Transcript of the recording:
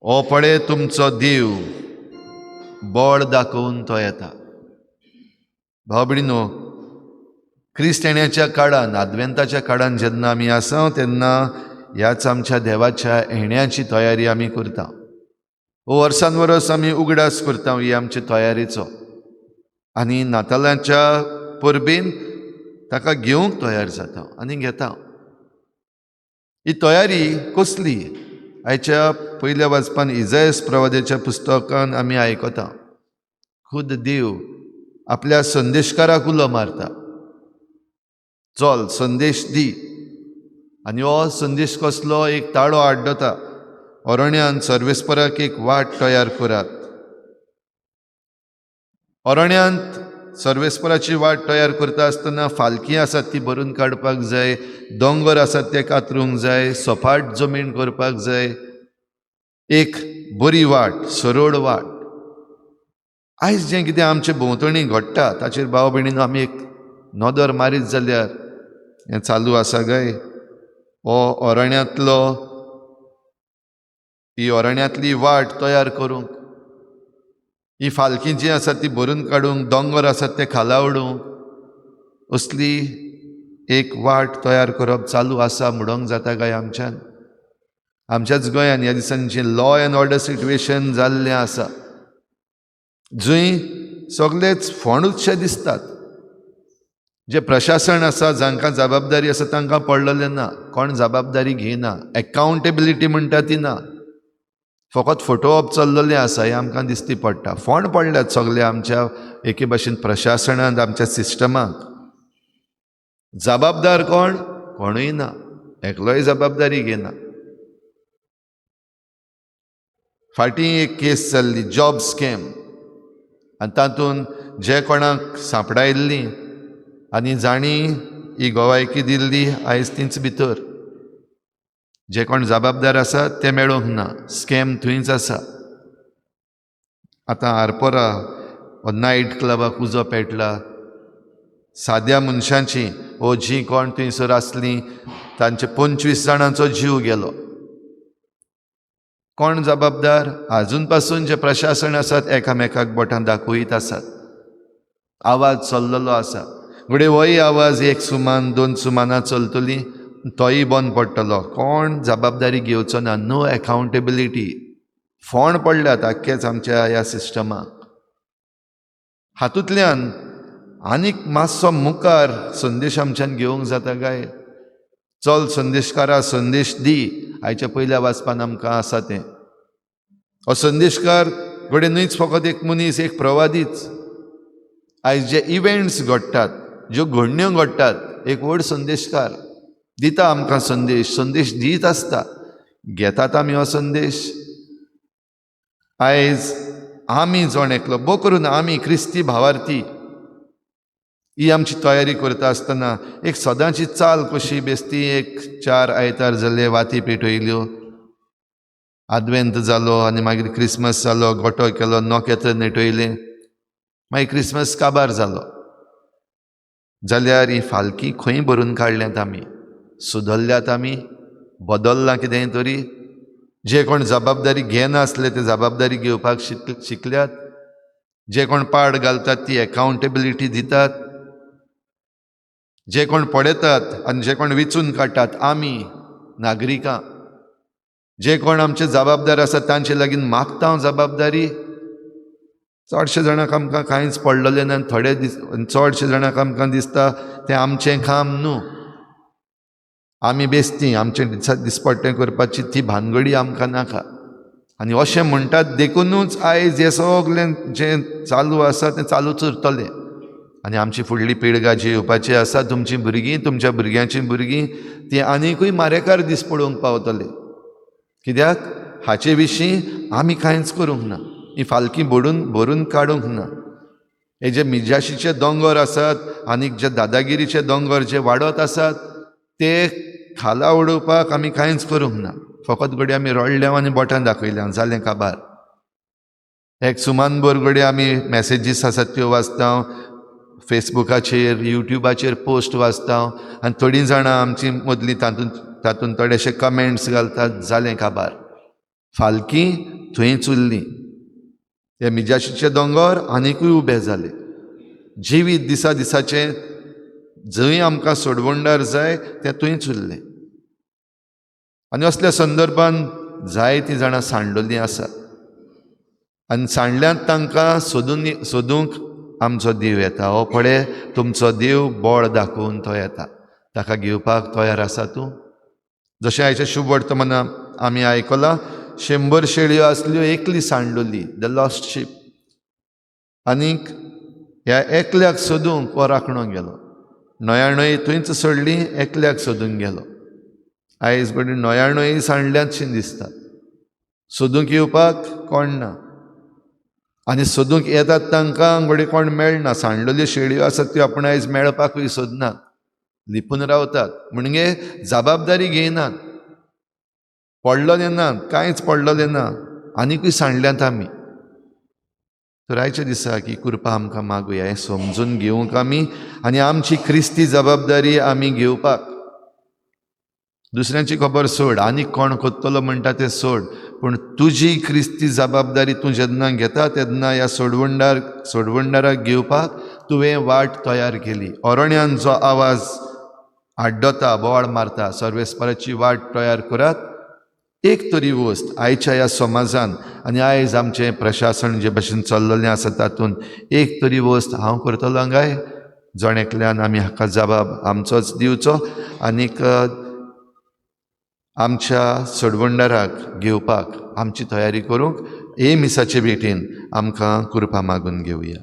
हो पळय तुमचो देव बळ दाखोवन तो येता. भाव भयणीनो, क्रिस्त येण्याच्या काळान, आद्वेंताच्या काळान जेन्ना आमी आसा तेन्ना ह्याच आमच्या देवाच्या येण्याची तयारी आमी करता. वर्सान वर्स आमी उगडास करता ही आमची तयारीचो, आनी नातालांच्या परबेन ताका घेवंक तयार जाता आनी घेता. ही तयारी कसली? आयच्या पयल्या वाचपान इजायास प्रवाद्याच्या पुस्तकान आमी आयकता, खुद देव आपल्या संदेशकाराक उलो मारता, चल संदेश दी. आनी हो संदेश कसलो? एक ताळो आड्डता, अरण्यान सर्वेस्पराक एक वाट तयार करात. अरण्यांत सर्वेस्पराची वाट तयार करता आसतना फालकी आसात ती भरून काडपाक जाय, दोंगर आसात ते कातरूंक जाय, सपाट जमीन करपाक जाय, एक बरी वाट, सरळ वाट. आयज जें कितें आमचे भोंवतणी घडटा ताचेर भाव भयणीनो आमी एक नदर मारीत जाल्यार हें चालू आसा काय? हो अरण्यांतली वाट तयार करूंक, ही फालकी जी आसा ती भरून काडूंक, दोंगर आसात ते खालावडूंक, असली एक वाट तयार करप चालू आसा म्हणूंक जाता काय आमच्यान? आमच्याच गोंयान ह्या दिसांनी लॉ एंड ऑर्डर सिट्युएशन जाल्लें आसा, जंय सगळेच फोंडूचशे दिसतात. जे प्रशासन आसा, जांकां जबाबदारी आसा तांकां पडलेलें ना, कोण जबाबदारी घेयना, एकावंटेबिलिटी म्हणटा ती ना, फकत फोटोवप चल्लेलें आसा हें आमकां दिसती पडटा. फोंड पडल्यात सगळे आमच्या एके भाशेन प्रशासनांत, आमच्या सिस्टमाक. जबाबदार कोण? कोणूय ना, एकलोय जबाबदारी घेना. फाटीं एक केस जाल्ली, जॉब स्कॅम, आनी तातूंत जे कोणाक सांपडायल्लीं आनी जाणी ही गोवायकी दिल्ली, आयज तींच भितर. जे कोण जबाबदार आसात ते मेळूंक ना, स्कॅम थंयच आसा. आतां आरपोरा हो नायट क्लबाक उजो पेटला, साद्या मनशांची जीं कोण थंयसर आसलीं तांचे 25 जाणांचो जीव गेलो. कोण जबाबदार? आजून पासून जे प्रशासन आसात एकामेकाक बोटां दाखयत आसात. आवाज चल्लेलो आसा, घडये होय आवाज 1 सुमान 2 सुमानां चलतली, तोय बंद पडटलो. कोण जबाबदारी घेवचो ना, नो एकावंटेबिलिटी. फोंड पडल्यात आख्खेच आमच्या ह्या सिस्टमाक. हातूंतल्यान आनीक मातसो मुखार संदेश आमच्यान घेवंक जाता काय? चल संदेशकारा संदेश दी, आयच्या पयल्या वाचपान आमकां आसा तें. हो संदेशकार घडये न्हयच फकत एक मनीस, एक प्रवादीच. आयज जे इव्हेंट्स घडटात, ज्यो घडण्यो घडटात, एक व्हड संदेशकार दिता आमकां संदेश, संदेश दीत आसता. घेतात आमी हो संदेश? आयज आमी जोण एकलो, बो करून आमी क्रिस्ती भावार्थी ही आमची तयारी करता आसतना एक सदांची चाल कशी बेश्टी, एक 4 आयतार जाले, वाती पेटयल्यो, आद्वेंत जालो आनी मागीर क्रिसमस जालो, गोठो केलो, नोकेत्र नेटयलें, मागीर क्रिसमस काबार जालो. जाल्यार ही फालकी खंय भरून काडल्यांत आमी? सुदरल्यात आमी? बदललां कितेंय तरी? जे कोण जबाबदारी घेनासले ते जबाबदारी घेवपाक शिकल्यात? जे कोण पाड घालतात ती एकावंटेबिलिटी दितात? जे कोण पळयतात आनी जे कोण विचून काडटात आमी नागरिकां, जे कोण आमचे जबाबदार आसात तांचे लागीं मागता हांव जबाबदारी. चडशे जाणांक आमकां कांयच पडलेलें ना, चडशे जाणांक आमकां दिसता तें आमचें काम न्हू, आमी बेस्तीं, आमचें दिसपट्टें करपाची ती भानगडी आमकां नाका. आनी अशें म्हणटात देखूनच आयज हें सगळें जें चालू आसा तें चालूच उरतलें. आनी आमची फुडली पिळगा जी येवपाची आसा, तुमचीं भुरगीं, तुमच्या भुरग्यांचीं भुरगीं, तीं आनिकूय मारेकार दीस पळोवंक पावतले. कित्याक? हाचे विशीं आमी कांयच करूंक ना, ही फालकी भरून काडूंक ना. हे जे मिजाशीचे दोंगर आसात आनीक जे दादागिरीचे दोंगर जे वाडत आसात ते खाला उडोवपाक आमी कांयच करूंक ना. फकत घडये आमी रडल्या आनी बोटां दाखयल्या, जालें काबार. एक सुमानभर घडये आमी मॅसेजीस आसात त्यो वाचता, फेसबुकाचेर, युट्यूबाचेर पोस्ट वाचता, आनी थोडीं जाणां आमची मदलीं तातूंत थोडेशे कमेंट्स घालतात, जालें काबार. फालकी थंयच उरलीं. ते मिजाशीचे दोंगर आनिकूय उबे जाले. जिवीत दिसा दिसाचे जंय आमकां सोडवणदार जाय तें थंयच उरलें. आनी असल्या संदर्भान जायतीं जाणां सांडलेलीं आसात. आनी सांडल्यांत तांकां सोदूंक आमचो देव येता. हो पळय तुमचो देव बोळ दाखोवन तो येता. ताका घेवपाक तयार आसा तूं? जशें आयच्या शुभ वर्तमानां आमी आयकलां, 100 शेळयो आसल्यो, एकली सांडलोली, द लॉस्ट शीप. आनीक ह्या एकल्याक सोदूंक हो राखणो गेलो. न्हयाणय थंयच सोडली, एकल्याक सोदूंक गेलो. आयज घडये न्हयाणय सांडल्यांतशीं दिसता. सोदूंक येवपाक कोण ना. आनी सोदूंक येतात तांकां घडये कोण मेळना. सांडलेल्यो शेळयो आसात त्यो आपण आयज मेळपाकूय सोदनात, लिपून रावतात. म्हणजे जबाबदारी घेयनात, पडलेले नात, कांयच पडलेलें ना, आनिकूय सांडल्यांत आमी. तर आयच्या दिसा ही कृपा आमकां मागुया, हें समजून घेवंक आमी आनी आमची क्रिस्ती जबाबदारी आमी घेवपाक. दुसऱ्यांची खबर सोड, आनीक कोण कोत्तलो म्हणटा तें सोड, पूण तुजी क्रिस्ती जबाबदारी तूं जेन्ना घेता तेन्ना ह्या सोडवणदाराक घेवपाक तुवें वाट तयार केली. ओरोण्यान जो आवाज आड्डोता, बोवाळ मारता, सर्वेस्पराची वाट तयार करात. एक तरी वस्त आयच्या ह्या समाजान आनी आयज आमचें प्रशासन जे भशेन चल्लेलें आसा तातूंत एक तरी वस्त हांव करतलो काय? जण एकल्यान आमी हाका जबाब आमचोच दिवचो आनीक आमच्या सोडवणदाराक घेवपाक आमची तयारी करूंक हे मिसाचे भेटेन आमकां कृपा मागून घेवया.